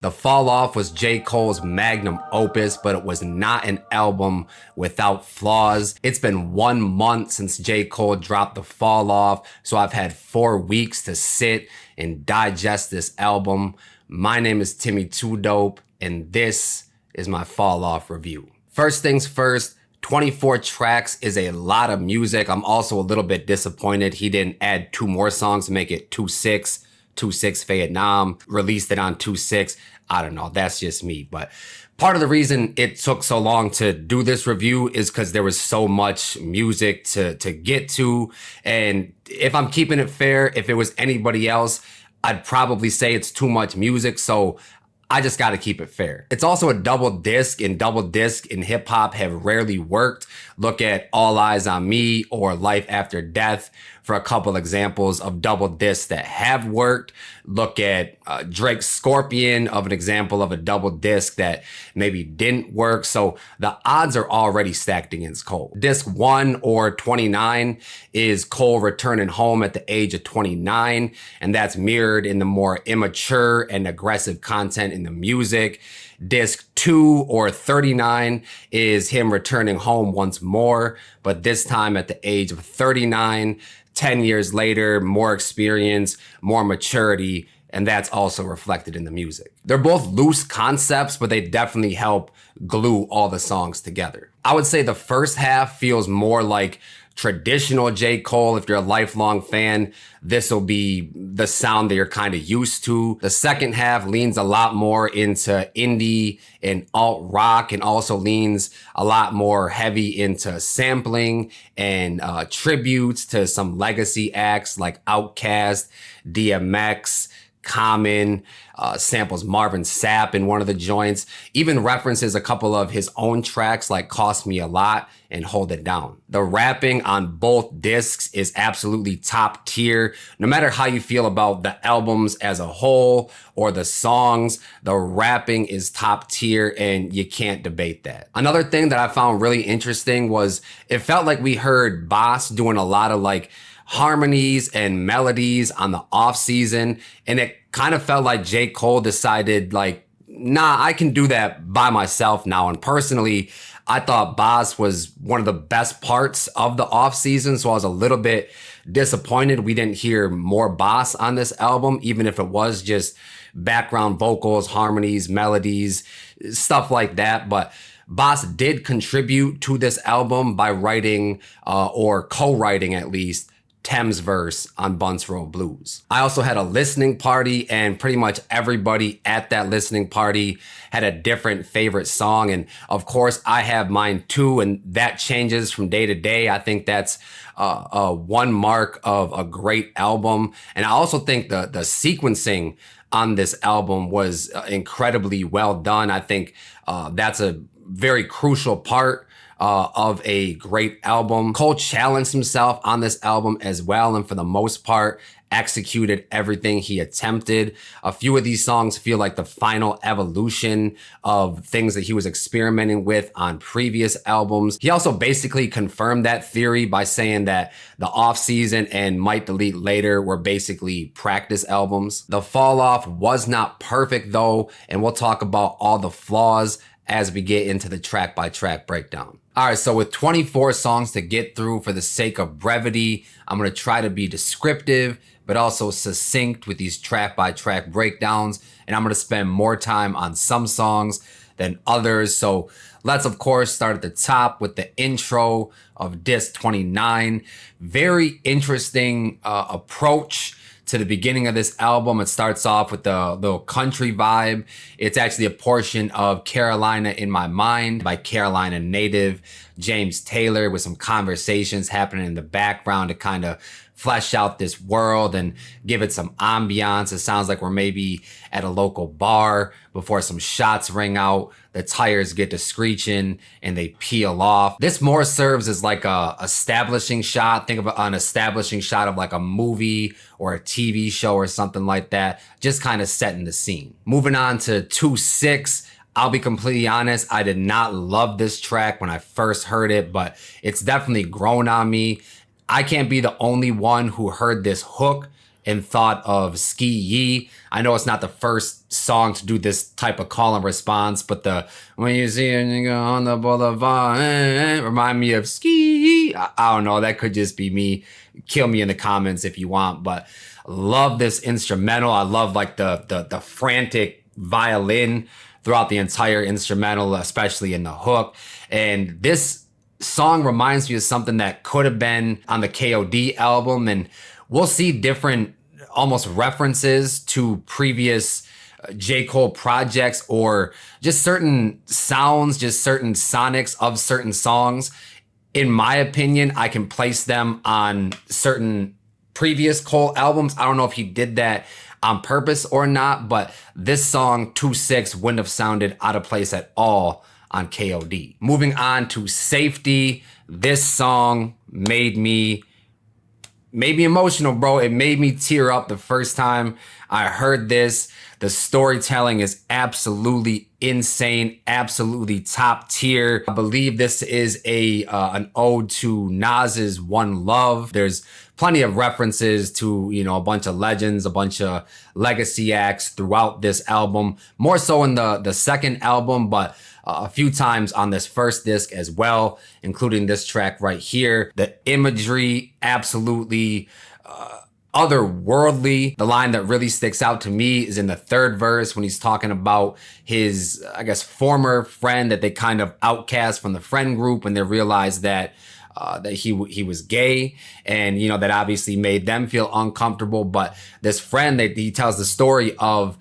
The Fall Off was J. Cole's magnum opus, but it was not an album without flaws. It's been 1 month since J. Cole dropped The Fall Off, so I've had 4 weeks to sit and digest this album. My name is Timmy Too Dope, and this is my Fall Off review. First things first, 24 tracks is a lot of music. I'm also a little bit disappointed he didn't add 2 more songs to make it 2-6. 2-6 Vietnam, released it on 2-6. I don't know, that's just me. But part of the reason it took so long to do this review is because there was so much music to get to. And if I'm keeping it fair, if it was anybody else, I'd probably say it's too much music. So I just got to keep it fair. It's also a double disc, and double disc in hip hop have rarely worked. Look at All Eyes on Me or Life After Death for a couple examples of double discs that have worked. Look at Drake's Scorpion of an example of a double disc that maybe didn't work. So the odds are already stacked against Cole. Disc 1 or 29 is Cole returning home at the age of 29, and that's mirrored in the more immature and aggressive content in the music. Disc 2 or 39 is him returning home once more, but this time at the age of 39, 10 years later, more experience, more maturity, and that's also reflected in the music. They're both loose concepts, but they definitely help glue all the songs together. I would say the first half feels more like traditional J. Cole. If you're a lifelong fan, this will be the sound that you're kind of used to. The second half leans a lot more into indie and alt rock, and also leans a lot more heavy into sampling and tributes to some legacy acts like Outkast, DMX, Common, samples Marvin Sapp in one of the joints, even references a couple of his own tracks like Cost Me a Lot and Hold It Down. The rapping on both discs is absolutely top tier. No matter how you feel about the albums as a whole or the songs, the rapping is top tier and you can't debate that. Another thing that I found really interesting was it felt like we heard Boss doing a lot of like harmonies and melodies on the off season, and it kind of felt like J. Cole decided like, nah, I can do that by myself now. And personally, I thought Boss was one of the best parts of the off season, so I was a little bit disappointed we didn't hear more Boss on this album, even if it was just background vocals, harmonies, melodies, stuff like that. But Boss did contribute to this album by writing or co-writing at least Thames verse on Bunce Road Blues. I also had a listening party, and pretty much everybody at that listening party had a different favorite song. And of course I have mine too, and that changes from day to day. I think that's one mark of a great album. And I also think the sequencing on this album was incredibly well done. I think that's a very crucial part of a great album. Cole challenged himself on this album as well, and for the most part executed everything he attempted. A few of these songs feel like the final evolution of things that he was experimenting with on previous albums. He also basically confirmed that theory by saying that the Off Season and Might Delete Later were basically practice albums. The Fall Off was not perfect though, and we'll talk about all the flaws as we get into the track by track breakdown. All right, so with 24 songs to get through, for the sake of brevity, I'm going to try to be descriptive, but also succinct with these track by track breakdowns. And I'm going to spend more time on some songs than others. So let's, of course, start at the top with the intro of disc 29. Very interesting approach to the beginning of this album. It starts off with the little country vibe. It's actually a portion of Carolina in My Mind by Carolina native James Taylor, with some conversations happening in the background to kind of flesh out this world and give it some ambiance. It sounds like we're maybe at a local bar before some shots ring out, the tires get to screeching and they peel off. This more serves as like a establishing shot. Think of an establishing shot of like a movie or a TV show or something like that, just kind of setting the scene. Moving on to 2-6. I'll be completely honest, I did not love this track when I first heard it, but it's definitely grown on me. I can't be the only one who heard this hook and thought of Ski Yee. I know it's not the first song to do this type of call and response, but the when you see a nigga on the boulevard, remind me of Ski Yee. I don't know. That could just be me. Kill me in the comments if you want, but love this instrumental. I love like the frantic violin throughout the entire instrumental, especially in the hook. And this song reminds me of something that could have been on the KOD album, and we'll see different almost references to previous J. Cole projects or just certain sounds, just certain sonics of certain songs. In my opinion, I can place them on certain previous Cole albums. I don't know if he did that on purpose or not, but this song 2-6 wouldn't have sounded out of place at all on KOD. Moving on to Safety. This song made me emotional, bro. It made me tear up the first time I heard this. The storytelling is absolutely insane, absolutely top tier. I believe this is an ode to Nas's One Love. There's plenty of references to, you know, a bunch of legends, a bunch of legacy acts throughout this album, more so in the second album, but a few times on this first disc as well, including this track right here. The imagery, absolutely otherworldly. The line that really sticks out to me is in the third verse when he's talking about his, I guess, former friend that they kind of outcast from the friend group when they realized that he was gay, and you know that obviously made them feel uncomfortable. But this friend that he tells the story of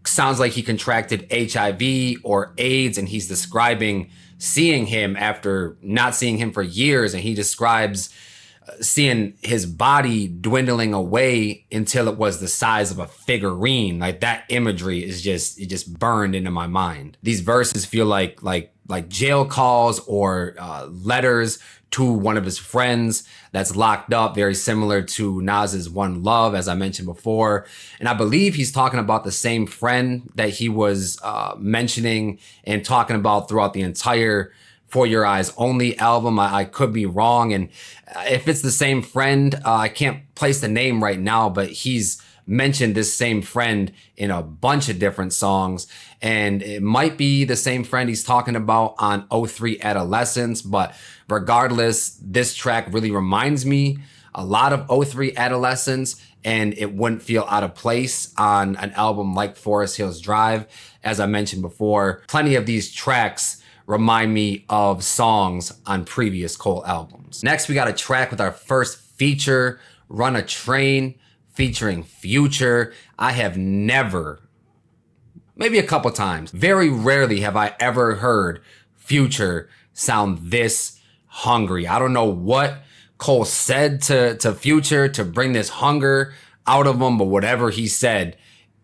sounds like he contracted HIV or AIDS, and he's describing seeing him after not seeing him for years, and he describes seeing his body dwindling away until it was the size of a figurine. Like that imagery is just burned into my mind. These verses feel like jail calls or letters to one of his friends that's locked up, very similar to Nas's One Love, as I mentioned before. And I believe he's talking about the same friend that he was mentioning and talking about throughout the entire For Your Eyes Only album. I could be wrong. And if it's the same friend, I can't place the name right now, but he's mentioned this same friend in a bunch of different songs. And it might be the same friend he's talking about on 03 Adolescence. But regardless, this track really reminds me a lot of 03 Adolescence, and it wouldn't feel out of place on an album like Forest Hills Drive. As I mentioned before, plenty of these tracks remind me of songs on previous Cole albums. Next, we got a track with our first feature, Run a Train, featuring Future. I have never, maybe a couple times, very rarely have I ever heard Future sound this hungry. I don't know what Cole said to Future to bring this hunger out of him, but whatever he said,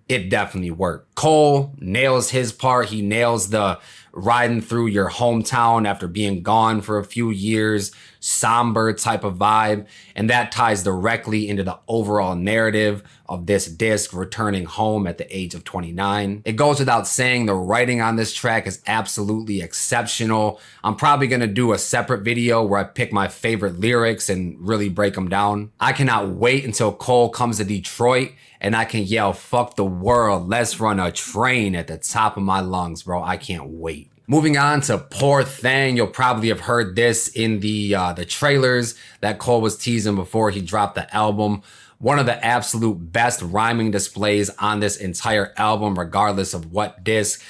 it definitely worked. Cole nails his part. He nails the riding through your hometown after being gone for a few years, somber type of vibe. And that ties directly into the overall narrative of this disc, returning home at the age of 29. It goes without saying, the writing on this track is absolutely exceptional. I'm probably going to do a separate video where I pick my favorite lyrics and really break them down. I cannot wait until Cole comes to Detroit and I can yell, "Fuck the world, let's run a train" at the top of my lungs, bro. I can't wait. Moving on to Poor Thang. You'll probably have heard this in the trailers that Cole was teasing before he dropped the album. One of the absolute best rhyming displays on this entire album, regardless of what disc.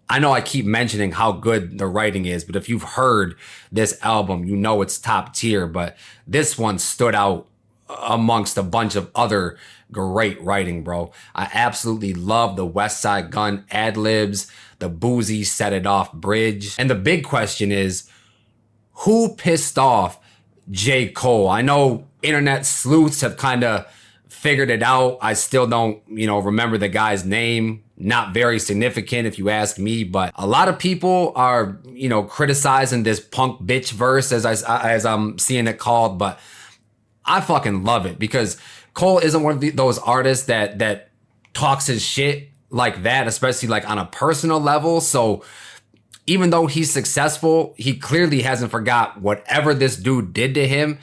I know I keep mentioning how good the writing is, but if you've heard this album, you know it's top tier, but this one stood out amongst a bunch of other great writing, bro. I absolutely love the West Side Gun ad-libs, the Boozy Set It Off bridge. And the big question is, who pissed off J. Cole? I know internet sleuths have kind of figured it out. I still don't, remember the guy's name. Not very significant if you ask me, but a lot of people are, criticizing this punk bitch verse as I'm seeing it called, but I fucking love it because Cole isn't one of those artists that talks his shit like that, especially like on a personal level. So even though he's successful, he clearly hasn't forgot whatever this dude did to him.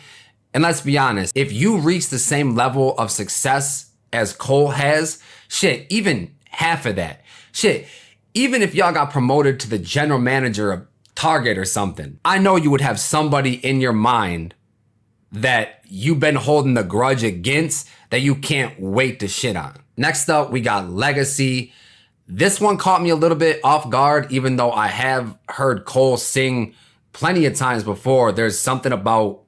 And let's be honest, if you reach the same level of success as Cole has, shit, even half of that, shit, even if y'all got promoted to the general manager of Target or something, I know you would have somebody in your mind that you've been holding the grudge against that you can't wait to shit on. Next up, we got Legacy. This one caught me a little bit off guard, even though I have heard Cole sing plenty of times before. There's something about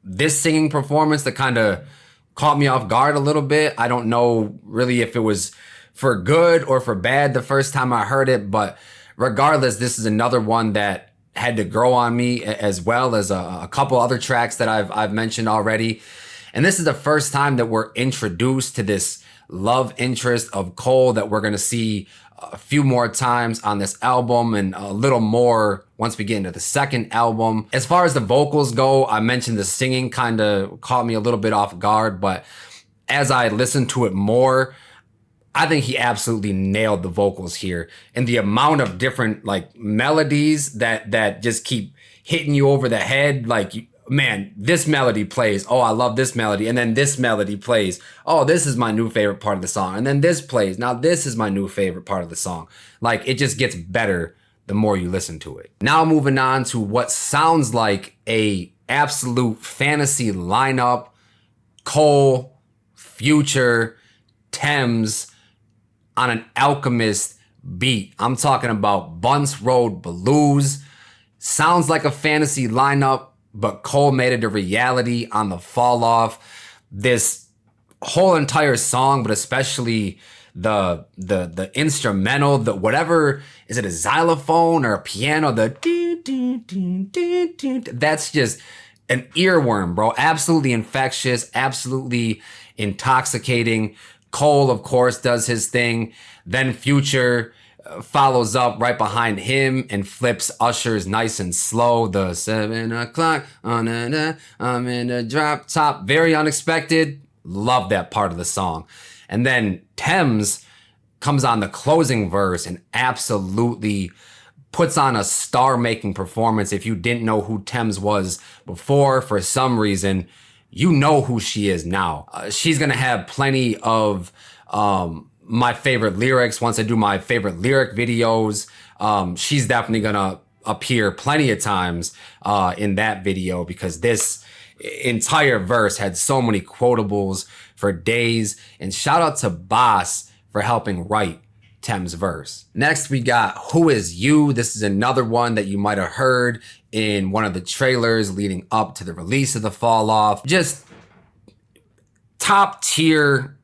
this singing performance that kind of caught me off guard a little bit. I don't know really if it was for good or for bad the first time I heard it, but regardless, this is another one that had to grow on me, as well as a couple other tracks that I've mentioned already. And this is the first time that we're introduced to this love interest of Cole that we're going to see a few more times on this album, and a little more once we get into the second album. As far as the vocals go, I mentioned the singing kind of caught me a little bit off guard, but as I listened to it more, I think he absolutely nailed the vocals here. And the amount of different like melodies that just keep hitting you over the head. Like, man, this melody plays. Oh, I love this melody. And then this melody plays. Oh, this is my new favorite part of the song. And then this plays. Now this is my new favorite part of the song. Like, it just gets better the more you listen to it. Now moving on to what sounds like a absolute fantasy lineup. Cole, Future, Thames, on an Alchemist beat. I'm talking about Bunce Road Blues. Sounds like a fantasy lineup, but Cole made it a reality on the Fall Off. This whole entire song, but especially the instrumental, the whatever, is it a xylophone or a piano? The that's just an earworm, bro. Absolutely infectious, absolutely intoxicating. Cole, of course, does his thing. Then Future follows up right behind him and flips Usher's Nice and Slow. The 7 o'clock, I'm in the drop top. Very unexpected. Love that part of the song. And then Thames comes on the closing verse and absolutely puts on a star-making performance. If you didn't know who Thames was before, for some reason, you know who she is now. She's going to have plenty of my favorite lyrics. Once I do my favorite lyric videos, she's definitely going to appear plenty of times in that video, because this entire verse had so many quotables for days. And shout out to Boss for helping write Thames' verse. Next, we got Who Is You? This is another one that you might have heard in one of the trailers leading up to the release of the Fall Off. Just top tier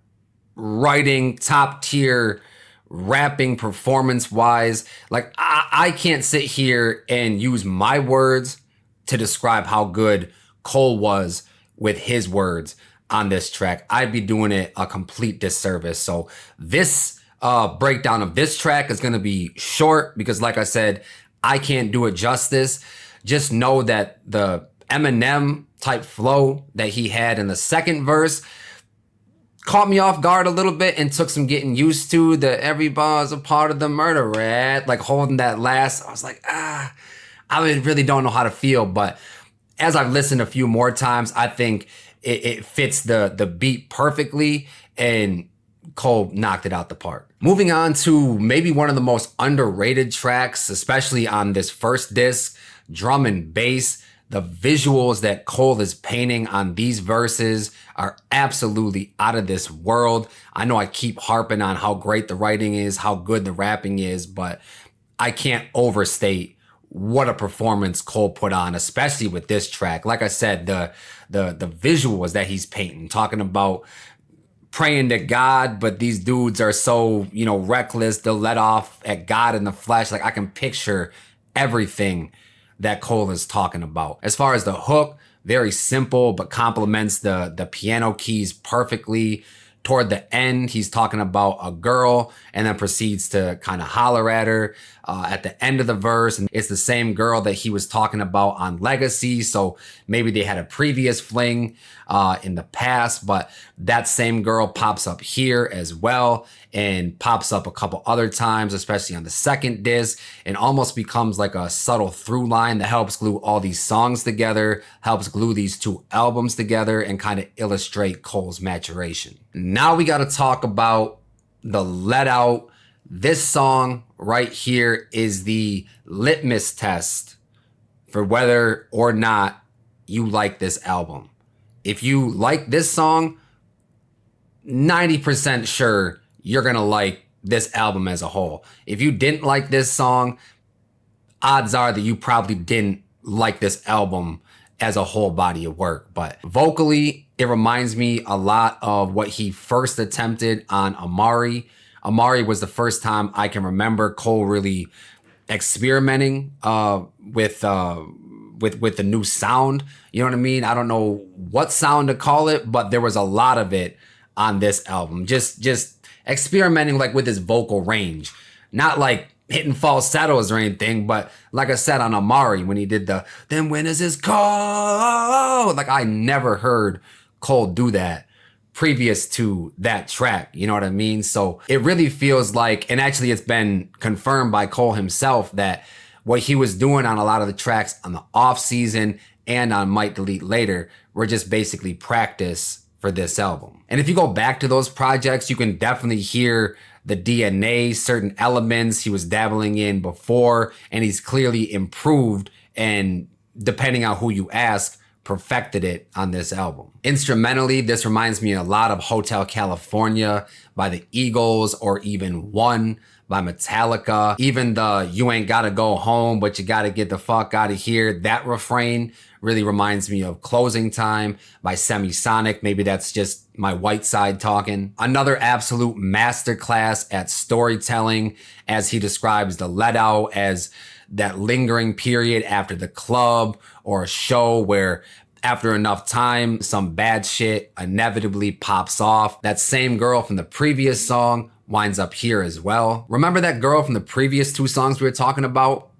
writing, top tier rapping performance wise. Like, I can't sit here and use my words to describe how good Cole was with his words on this track. I'd be doing it a complete disservice. So this breakdown of this track is going to be short because, like I said, I can't do it justice. Just know that the Eminem type flow that he had in the second verse caught me off guard a little bit and took some getting used to. The every bar's a part of the murder rat, like holding that last, I was like, I really don't know how to feel. But as I've listened a few more times, I think it fits the beat perfectly, and Cole knocked it out the park. Moving on to maybe one of the most underrated tracks, especially on this first disc, Drum and Bass. The visuals that Cole is painting on these verses are absolutely out of this world. I know I keep harping on how great the writing is, how good the rapping is, but I can't overstate what a performance Cole put on, especially with this track. Like I said, the visuals that he's painting, talking about praying to God, but these dudes are so, reckless, they'll let off at God in the flesh. Like, I can picture everything that Cole is talking about. As far as the hook, very simple, but complements the piano keys perfectly. Toward the end, he's talking about a girl and then proceeds to kind of holler at her at the end of the verse. And it's the same girl that he was talking about on Legacy. So maybe they had a previous fling in the past, but that same girl pops up here as well and pops up a couple other times, especially on the second disc, and almost becomes like a subtle through line that helps glue all these songs together, helps glue these two albums together, and kind of illustrate Cole's maturation. Now we got to talk about the Let Out. This song right here is the litmus test for whether or not you like this album. If you like this song, 90% sure you're going to like this album as a whole. If you didn't like this song, odds are that you probably didn't like this album as a whole body of work. But vocally, it reminds me a lot of what he first attempted on Amari. Amari was the first time I can remember Cole really experimenting with the new sound. You know what I mean? I don't know what sound to call it, but there was a lot of it on this album. Just experimenting like with his vocal range. Not like hitting falsettos or anything, but like I said on Amari, when he did the "Then when is his call?" Like I never heard Cole do that previous to that track. You know what I mean? So it really feels like, and actually it's been confirmed by Cole himself, that what he was doing on a lot of the tracks on the off season and on Might Delete Later were just basically practice for this album. And if you go back to those projects, you can definitely hear the DNA, certain elements he was dabbling in before, and he's clearly improved and, depending on who you ask, perfected it on this album. Instrumentally, this reminds me a lot of Hotel California by the Eagles, or even One by Metallica. Even the "You ain't gotta go home, but you gotta get the fuck out of here," that refrain really reminds me of Closing Time by Semisonic. Maybe that's just my white side talking. Another absolute masterclass at storytelling, as he describes the Let Out as that lingering period after the club or a show where after enough time, some bad shit inevitably pops off. That same girl from the previous song winds up here as well. Remember that girl from the previous two songs we were talking about?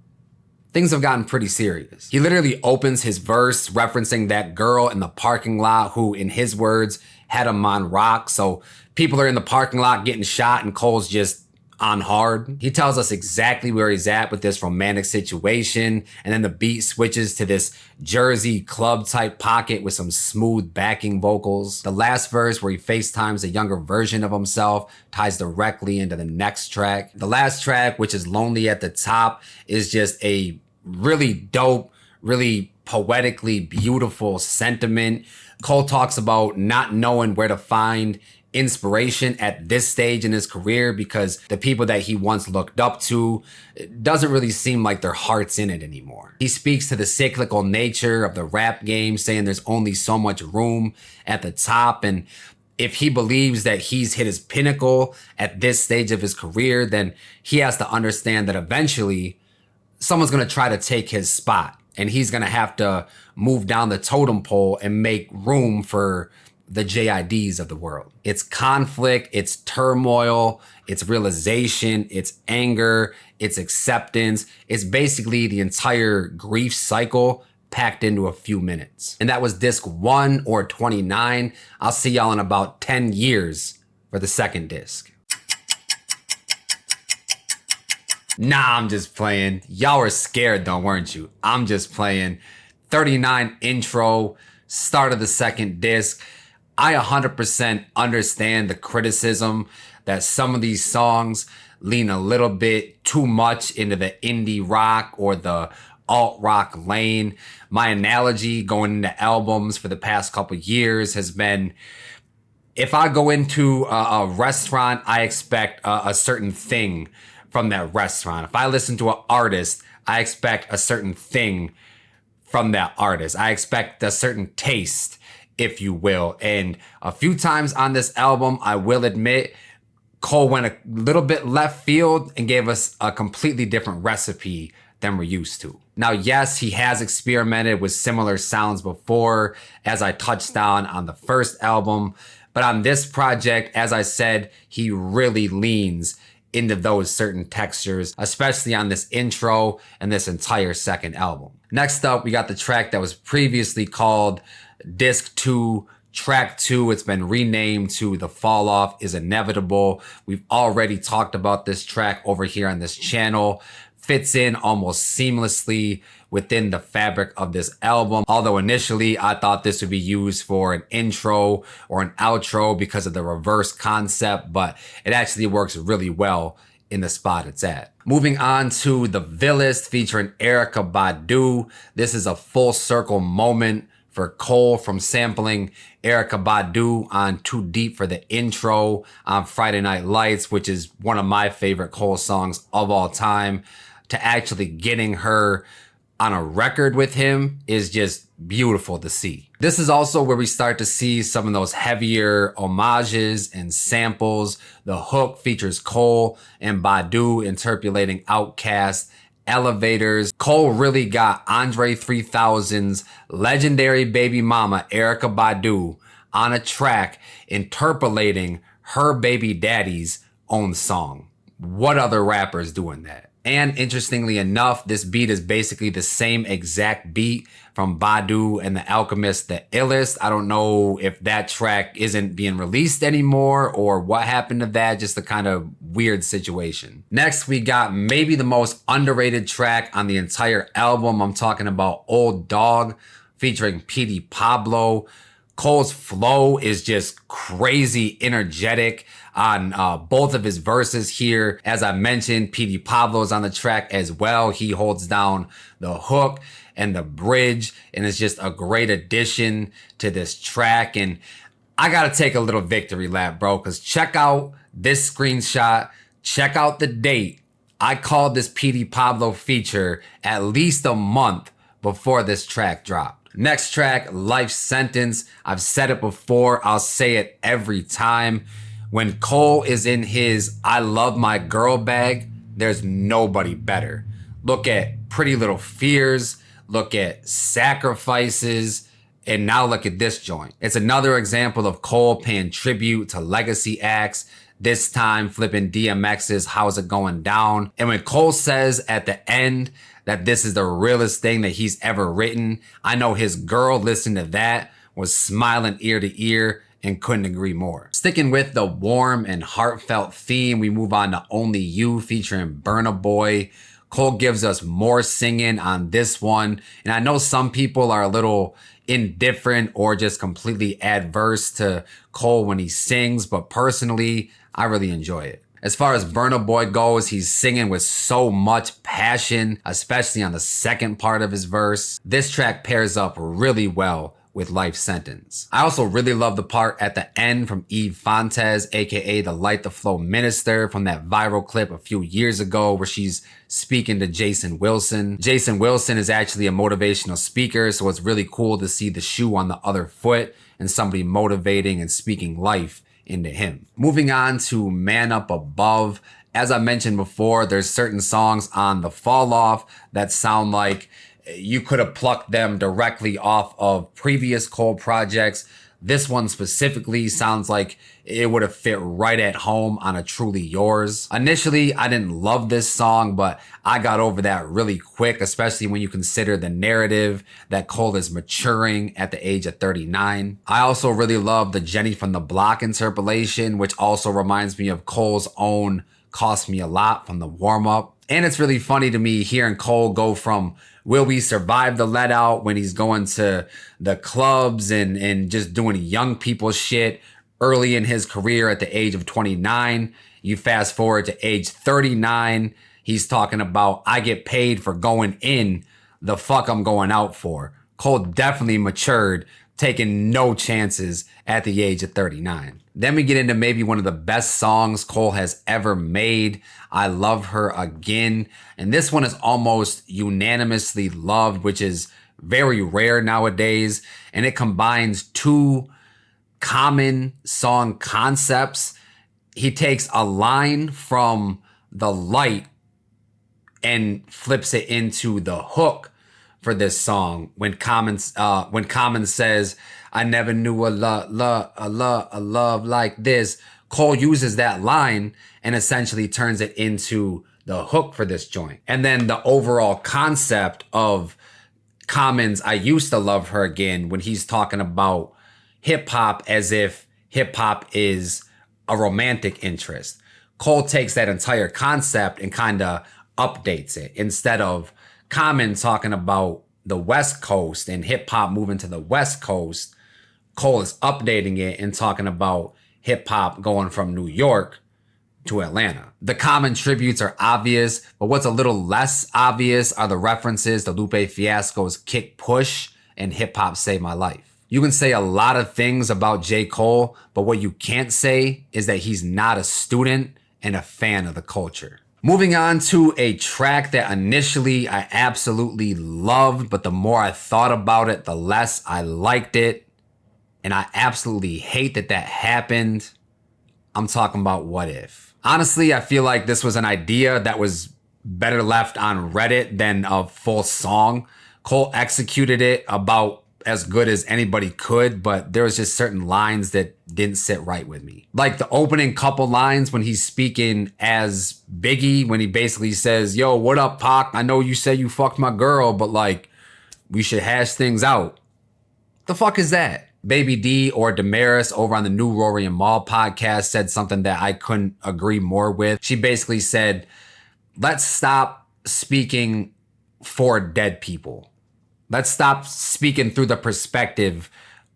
Things have gotten pretty serious. He literally opens his verse referencing that girl in the parking lot who, in his words, had him on rock. So people are in the parking lot getting shot and Cole's just on hard. He tells us exactly where he's at with this romantic situation, and then the beat switches to this Jersey club type pocket with some smooth backing vocals. The last verse, where he FaceTimes a younger version of himself, ties directly into the next track. The last track, which is Lonely at the Top, is just a really dope, really poetically beautiful sentiment. Cole talks about not knowing where to find inspiration at this stage in his career because the people that he once looked up to, it doesn't really seem like their heart's in it anymore. He speaks to the cyclical nature of the rap game, saying there's only so much room at the top, and if he believes that he's hit his pinnacle at this stage of his career, then he has to understand that eventually someone's going to try to take his spot, and he's going to have to move down the totem pole and make room for the JIDs of the world. It's conflict, it's turmoil, it's realization, it's anger, it's acceptance. It's basically the entire grief cycle packed into a few minutes. And that was disc 1 or 29. I'll see y'all in about 10 years for the second disc. Nah, I'm just playing. Y'all were scared though, weren't you? I'm just playing. 39 intro, start of the second disc. I 100% understand the criticism that some of these songs lean a little bit too much into the indie rock or the alt rock lane. My analogy going into albums for the past couple years has been, if I go into a restaurant, I expect a certain thing from that restaurant. If I listen to an artist, I expect a certain thing from that artist. I expect a certain taste, if you will. And a few times on this album, I will admit, Cole went a little bit left field and gave us a completely different recipe than we're used to. Now, yes, he has experimented with similar sounds before, as I touched on the first album, But on this project, as I said, he really leans into those certain textures, especially on this intro and this entire second album. Next up, we got the track that was previously called Disc 2, Track 2. It's been renamed to The Fall Off Is Inevitable. We've already talked about this track over here on this channel. Fits in almost seamlessly within the fabric of this album. Although initially I thought this would be used for an intro or an outro because of the reverse concept, but it actually works really well in the spot it's at. Moving on to The Villest featuring Erykah Badu. This is a full circle moment for Cole from sampling Erykah Badu on Too Deep for the intro on Friday Night Lights, which is one of my favorite Cole songs of all time, to actually getting her on a record with him is just beautiful to see. This is also where we start to see some of those heavier homages and samples. The hook features Cole and Badu interpolating Outkast, Elevators. Cole really got Andre 3000's legendary baby mama, Erykah Badu, on a track interpolating her baby daddy's own song. What other rapper's doing that? And interestingly enough, this beat is basically the same exact beat from Badu and The Alchemist, The Illest. I don't know if that track isn't being released anymore or what happened to that, just a kind of weird situation. Next, we got maybe the most underrated track on the entire album. I'm talking about Old Dog featuring Petey Pablo. Cole's flow is just crazy energetic on both of his verses here. As I mentioned, Petey Pablo's on the track as well. He holds down the hook and the bridge, and it's just a great addition to this track. And I gotta take a little victory lap, bro, because check out this screenshot. Check out the date. I called this Petey Pablo feature at least a month before this track dropped. Next track, Life Sentence. I've said it before, I'll say it every time. When Cole is in his I love my girl bag, there's nobody better. Look at Pretty Little Fears, look at Sacrifices, and now look at this joint. It's another example of Cole paying tribute to legacy acts, this time flipping DMX's How's It Going Down. And when Cole says at the end that this is the realest thing that he's ever written, I know his girl listening to that was smiling ear to ear and couldn't agree more. Sticking with the warm and heartfelt theme, we move on to Only You featuring Burna Boy. Cole gives us more singing on this one, and I know some people are a little indifferent or just completely adverse to Cole when he sings, but personally, I really enjoy it. As far as Burna Boy goes, he's singing with so much passion, especially on the second part of his verse. This track pairs up really well with Life Sentence. I also really love the part at the end from Eve Fontes, aka the Light the Flow Minister, from that viral clip a few years ago where she's speaking to Jason Wilson. Jason Wilson is actually a motivational speaker, so it's really cool to see the shoe on the other foot and somebody motivating and speaking life into him. Moving on to Man Up Above. As I mentioned before, there's certain songs on The Fall Off that sound like you could have plucked them directly off of previous Cole projects. This one specifically sounds like it would have fit right at home on a Truly Yours. Initially, I didn't love this song, but I got over that really quick, especially when you consider the narrative that Cole is maturing at the age of 39. I also really love the Jenny from the Block interpolation, which also reminds me of Cole's own Cost Me a Lot from the warm-up. And it's really funny to me hearing Cole go from Will We Survive the Let Out when he's going to the clubs and just doing young people shit early in his career at the age of 29. You fast forward to age 39, he's talking about I get paid for going in, the fuck I'm going out for. Cole definitely matured, taking no chances at the age of 39. Then we get into maybe one of the best songs Cole has ever made, I Love Her Again. And this one is almost unanimously loved, which is very rare nowadays. And it combines two common song concepts. He takes a line from The Light and flips it into the hook for this song when Common says, "I never knew a love like this." Cole uses that line and essentially turns it into the hook for this joint. And then the overall concept of Common's "I used to love her again" when he's talking about hip hop as if hip hop is a romantic interest. Cole takes that entire concept and kind of updates it. Instead of Common talking about the West Coast and hip hop moving to the West Coast, Cole is updating it and talking about hip hop going from New York to Atlanta. The Common tributes are obvious, but what's a little less obvious are the references to Lupe Fiasco's Kick Push and Hip Hop Saved My Life. You can say a lot of things about J. Cole, but what you can't say is that he's not a student and a fan of the culture. Moving on to a track that initially I absolutely loved, but the more I thought about it, the less I liked it. And I absolutely hate that that happened. I'm talking about What If. Honestly, I feel like this was an idea that was better left on Reddit than a full song. Cole executed it about as good as anybody could, but there was just certain lines that didn't sit right with me. Like the opening couple lines when he's speaking as Biggie, when he basically says, "Yo, what up, Pac? I know you say you fucked my girl, but like, we should hash things out." The fuck is that? Baby D or Damaris over on the new Rory and Mal podcast said something that I couldn't agree more with. She basically said, "Let's stop speaking for dead people. Let's stop speaking through the perspective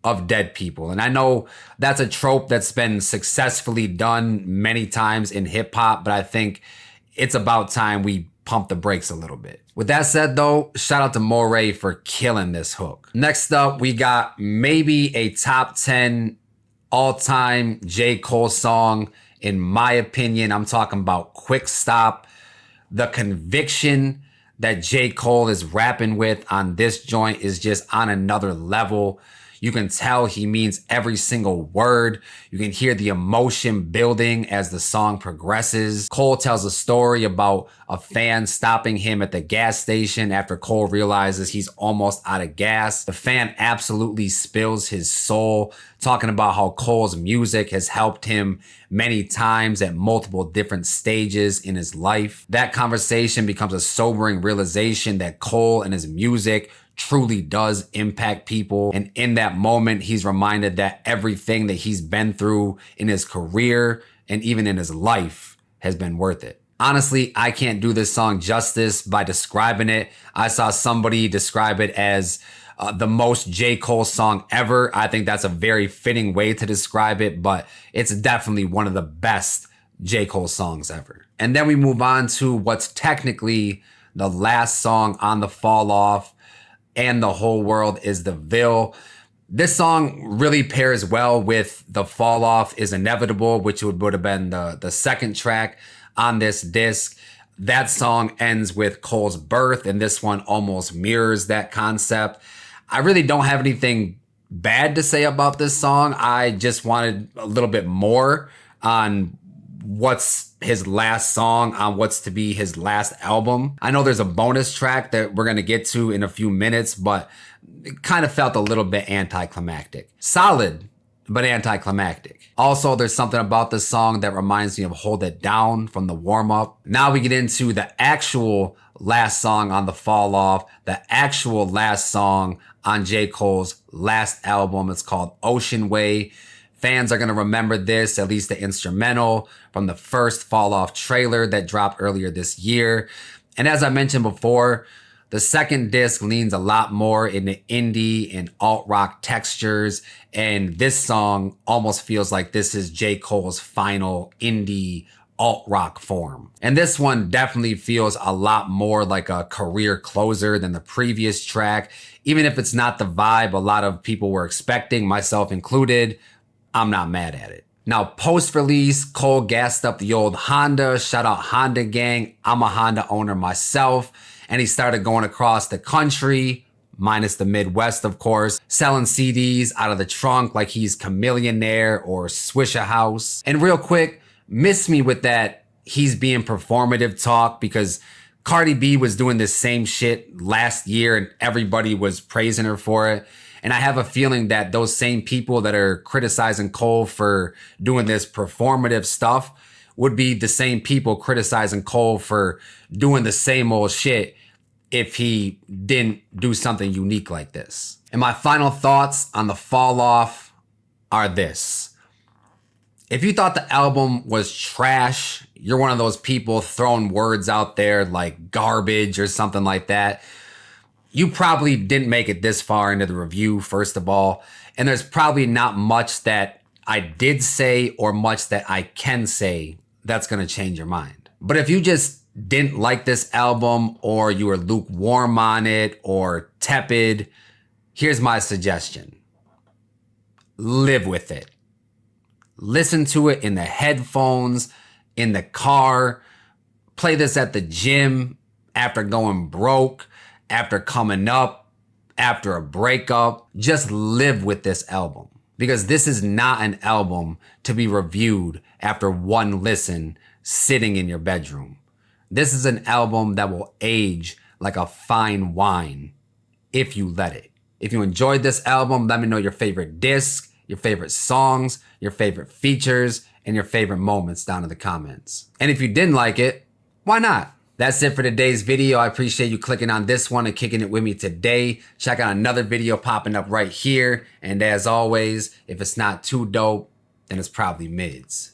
of dead people." And I know that's a trope that's been successfully done many times in hip hop, but I think it's about time we pump the brakes a little bit. With that said though, shout out to Moray for killing this hook. Next up, we got maybe a top 10 all-time J. Cole song. In my opinion, I'm talking about Quik Stop. The conviction that J. Cole is rapping with on this joint is just on another level. You can tell he means every single word. You can hear the emotion building as the song progresses. Cole tells a story about a fan stopping him at the gas station after Cole realizes he's almost out of gas. The fan absolutely spills his soul, talking about how Cole's music has helped him many times at multiple different stages in his life. That conversation becomes a sobering realization that Cole and his music truly does impact people. And in that moment, he's reminded that everything that he's been through in his career and even in his life has been worth it. Honestly, I can't do this song justice by describing it. I saw somebody describe it as the most J. Cole song ever. I think that's a very fitting way to describe it, but it's definitely one of the best J. Cole songs ever. And then we move on to what's technically the last song on the Fall Off, And the Whole World Is the Ville. This song really pairs well with The Fall Off Is Inevitable, which would have been the second track on this disc. That song ends with Cole's birth, and this one almost mirrors that concept. I really don't have anything bad to say about this song. I just wanted a little bit more on what's his last song on what's to be his last album. I know there's a bonus track that we're going to get to in a few minutes, but it kind of felt a little bit anticlimactic. Solid, but anticlimactic. Also, there's something about this song that reminds me of Hold It Down from the warm-up. Now we get into the actual last song on the Fall Off, the actual last song on J. Cole's last album. It's called Ocean Way. Fans are going to remember this, at least the instrumental, from the first Fall Off trailer that dropped earlier this year. And as I mentioned before, the second disc leans a lot more into indie and alt-rock textures. And this song almost feels like this is J. Cole's final indie alt-rock form. And this one definitely feels a lot more like a career closer than the previous track. Even if it's not the vibe a lot of people were expecting, myself included, I'm not mad at it. Now, post-release, Cole gassed up the old Honda. Shout out Honda gang. I'm a Honda owner myself. And he started going across the country, minus the Midwest, of course, selling CDs out of the trunk like he's Chameleonaire or Swisher House. And real quick, miss me with that he's being performative talk, because Cardi B was doing this same shit last year and everybody was praising her for it. And I have a feeling that those same people that are criticizing Cole for doing this performative stuff would be the same people criticizing Cole for doing the same old shit if he didn't do something unique like this. And my final thoughts on the fall off are this. If you thought the album was trash, you're one of those people throwing words out there like garbage or something like that. You probably didn't make it this far into the review, first of all. And there's probably not much that I did say or much that I can say that's going to change your mind. But if you just didn't like this album or you were lukewarm on it or tepid, here's my suggestion. Live with it. Listen to it in the headphones, in the car. Play this at the gym after going broke, after coming up, after a breakup. Just live with this album. Because this is not an album to be reviewed after one listen sitting in your bedroom. This is an album that will age like a fine wine if you let it. If you enjoyed this album, let me know your favorite disc, your favorite songs, your favorite features, and your favorite moments down in the comments. And if you didn't like it, why not? That's it for today's video. I appreciate you clicking on this one and kicking it with me today. Check out another video popping up right here. And as always, if it's not too dope, then it's probably mids.